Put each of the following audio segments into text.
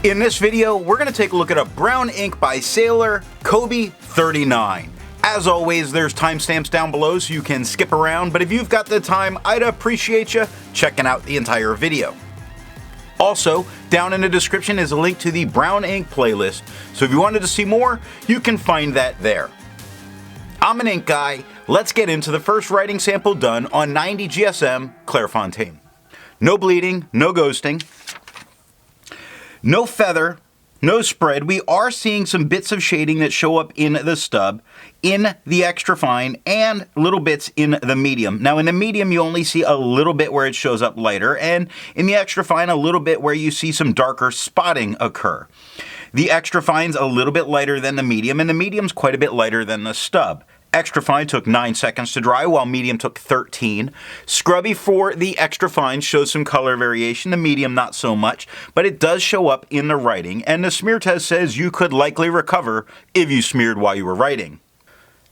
In this video, we're going to take a look at a brown ink by Sailor Kobe 39. As always, there's timestamps down below so you can skip around, but if you've got the time, I'd appreciate you checking out the entire video. Also, down in the description is a link to the brown ink playlist, so if you wanted to see more, you can find that there. I'm an ink guy. Let's get into the first writing sample done on 90 GSM Clairfontaine. No bleeding, no ghosting. No feather, no spread. We are seeing some bits of shading that show up in the stub, in the extra fine, and little bits in the medium. Now in the medium you only see a little bit where it shows up lighter, and in the extra fine a little bit where you see some darker spotting occur. The extra fine's a little bit lighter than the medium, and the medium's quite a bit lighter than the stub. Extra fine took 9 seconds to dry, while medium took 13. Scrubby for the extra fine shows some color variation, the medium not so much, but it does show up in the writing, and the smear test says you could likely recover if you smeared while you were writing.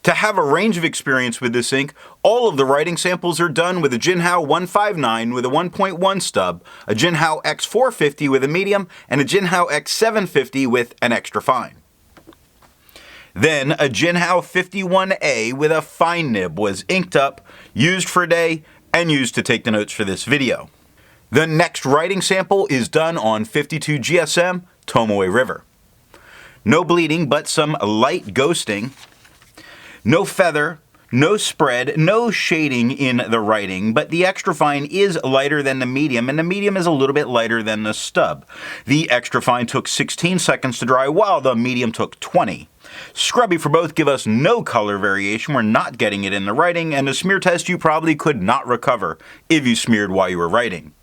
To have a range of experience with this ink, all of the writing samples are done with a Jinhao 159 with a 1.1 stub, a Jinhao X450 with a medium, and a Jinhao X750 with an extra fine. Then a Jinhao 51A with a fine nib was inked up, used for a day, and used to take the notes for this video. The next writing sample is done on 52 GSM Tomoe River. No bleeding, but some light ghosting. No feather, no spread, no shading in the writing, but the extra fine is lighter than the medium, and the medium is a little bit lighter than the stub. The extra fine took 16 seconds to dry, while the medium took 20. Scrubby for both give us no color variation. We're not getting it in the writing, and a smear test you probably could not recover if you smeared while you were writing.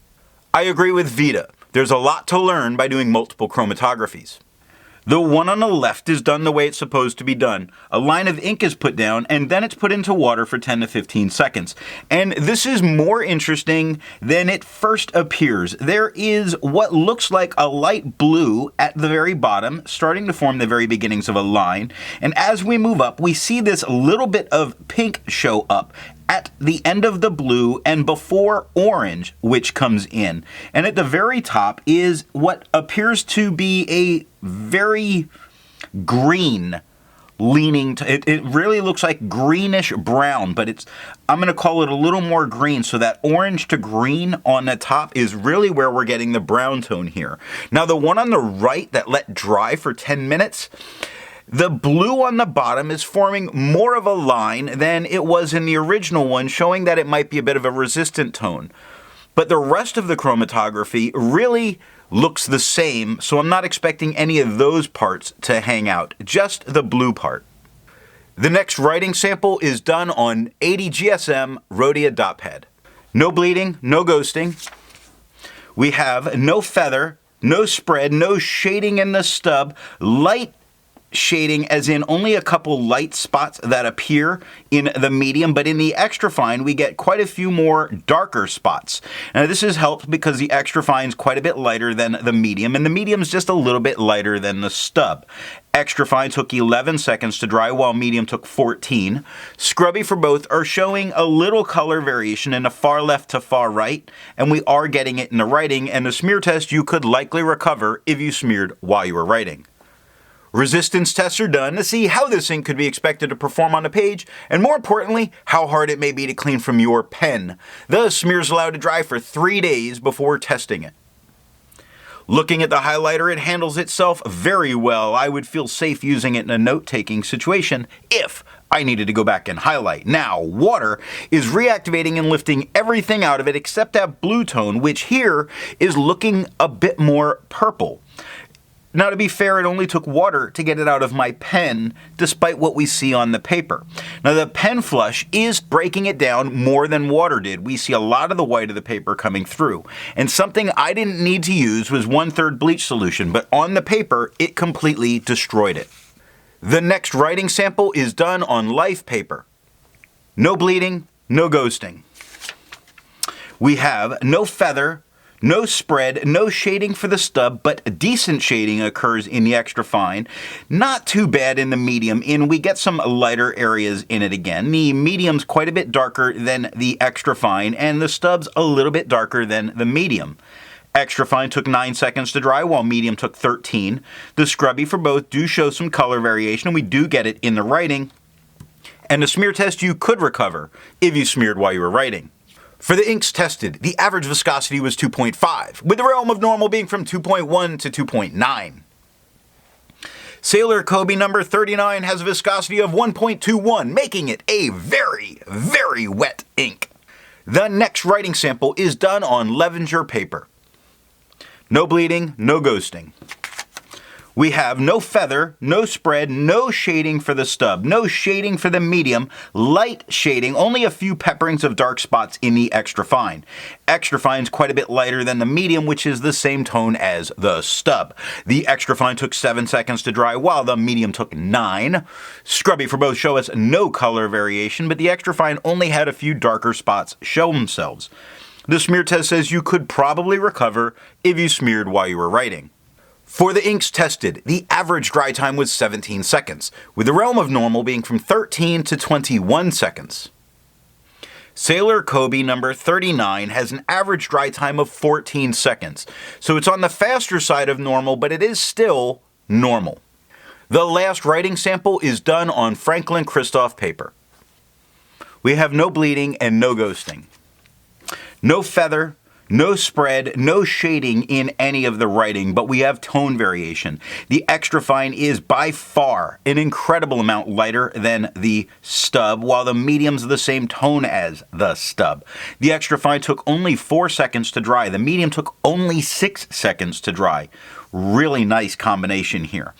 I agree with Vita. There's a lot to learn by doing multiple chromatographies. The one on the left is done the way it's supposed to be done. A line of ink is put down, and then it's put into water for 10 to 15 seconds. And this is more interesting than it first appears. There is what looks like a light blue at the very bottom, starting to form the very beginnings of a line. And as we move up, we see this little bit of pink show up at the end of the blue and before orange, which comes in. And at the very top is what appears to be a very green leaning to, it really looks like greenish brown, but I'm going to call it a little more green, so that orange to green on the top is really where we're getting the brown tone here. Now the one on the right that let dry for 10 minutes, the blue on the bottom is forming more of a line than it was in the original one, showing that it might be a bit of a resistant tone. But the rest of the chromatography really looks the same, so I'm not expecting any of those parts to hang out, just the blue part. The next writing sample is done on 80 GSM Rhodia dot pad. No bleeding, no ghosting. We have no feather, no spread, no shading in the stub, light shading as in only a couple light spots that appear in the medium, but in the extra fine we get quite a few more darker spots. Now this is helped because the extra fine is quite a bit lighter than the medium, and the medium is just a little bit lighter than the stub. Extra fine took 11 seconds to dry, while medium took 14. Scrubby for both are showing a little color variation in the far left to far right, and we are getting it in the writing, and the smear test you could likely recover if you smeared while you were writing. Resistance tests are done to see how this ink could be expected to perform on the page, and more importantly, how hard it may be to clean from your pen. The smear is allowed to dry for 3 days before testing it. Looking at the highlighter, it handles itself very well. I would feel safe using it in a note-taking situation if I needed to go back and highlight. Now, water is reactivating and lifting everything out of it except that blue tone, which here is looking a bit more purple. Now, to be fair, it only took water to get it out of my pen, despite what we see on the paper. Now, the pen flush is breaking it down more than water did. We see a lot of the white of the paper coming through. And something I didn't need to use was 1/3 bleach solution, but on the paper, it completely destroyed it. The next writing sample is done on life paper. No bleeding, no ghosting. We have no feather, no spread, no shading for the stub, but decent shading occurs in the extra fine. Not too bad in the medium, and we get some lighter areas in it again. The medium's quite a bit darker than the extra fine, and the stub's a little bit darker than the medium. Extra fine took 9 seconds to dry, while medium took 13. The scrubby for both do show some color variation, and we do get it in the writing. And the smear test you could recover if you smeared while you were writing. For the inks tested, the average viscosity was 2.5, with the realm of normal being from 2.1 to 2.9. Sailor Kobe number 39 has a viscosity of 1.21, making it a very, very wet ink. The next writing sample is done on Levenger paper. No bleeding, no ghosting. We have no feather, no spread, no shading for the stub, no shading for the medium, light shading, only a few pepperings of dark spots in the extra fine. Extra fine is quite a bit lighter than the medium, which is the same tone as the stub. The extra fine took 7 seconds to dry, while the medium took 9. Scrubby for both show us no color variation, but the extra fine only had a few darker spots show themselves. The smear test says you could probably recover if you smeared while you were writing. For the inks tested, the average dry time was 17 seconds, with the realm of normal being from 13 to 21 seconds. Sailor Kobe number 39 has an average dry time of 14 seconds, so it's on the faster side of normal, but it is still normal. The last writing sample is done on Franklin Christoph paper. We have no bleeding and no ghosting. No feather, no spread, no shading in any of the writing, but we have tone variation. The extra fine is by far an incredible amount lighter than the stub, while the medium's the same tone as the stub. The extra fine took only 4 seconds to dry. The medium took only 6 seconds to dry. Really nice combination here.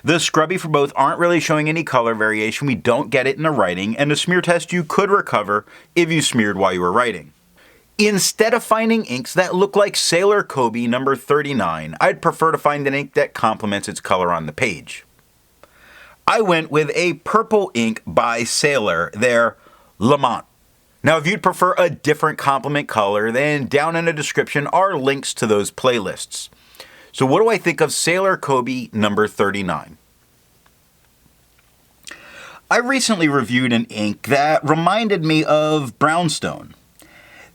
The scrubby for both aren't really showing any color variation. We don't get it in the writing, and the smear test you could recover if you smeared while you were writing. Instead of finding inks that look like Sailor Kobe number 39, I'd prefer to find an ink that complements its color on the page. I went with a purple ink by Sailor, their Lamont. Now, if you'd prefer a different complement color, then down in the description are links to those playlists. So what do I think of Sailor Kobe number 39? I recently reviewed an ink that reminded me of brownstone.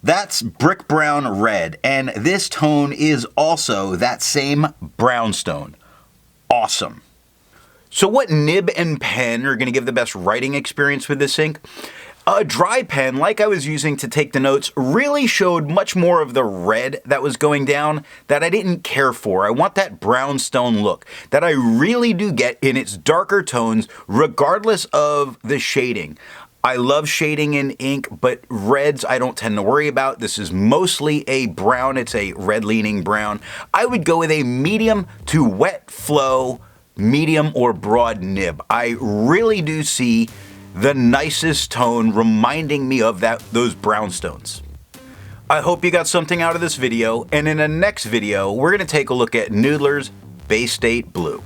That's brick brown red, and this tone is also that same brownstone. Awesome. So what nib and pen are going to give the best writing experience with this ink? A dry pen, like I was using to take the notes, really showed much more of the red that was going down that I didn't care for. I want that brownstone look that I really do get in its darker tones, regardless of the shading. I love shading in ink, but reds I don't tend to worry about. This is mostly a brown. It's a red-leaning brown. I would go with a medium to wet flow, medium or broad nib. I really do see the nicest tone reminding me of those brownstones. I hope you got something out of this video, and in the next video, we're going to take a look at Noodler's Bay State Blue.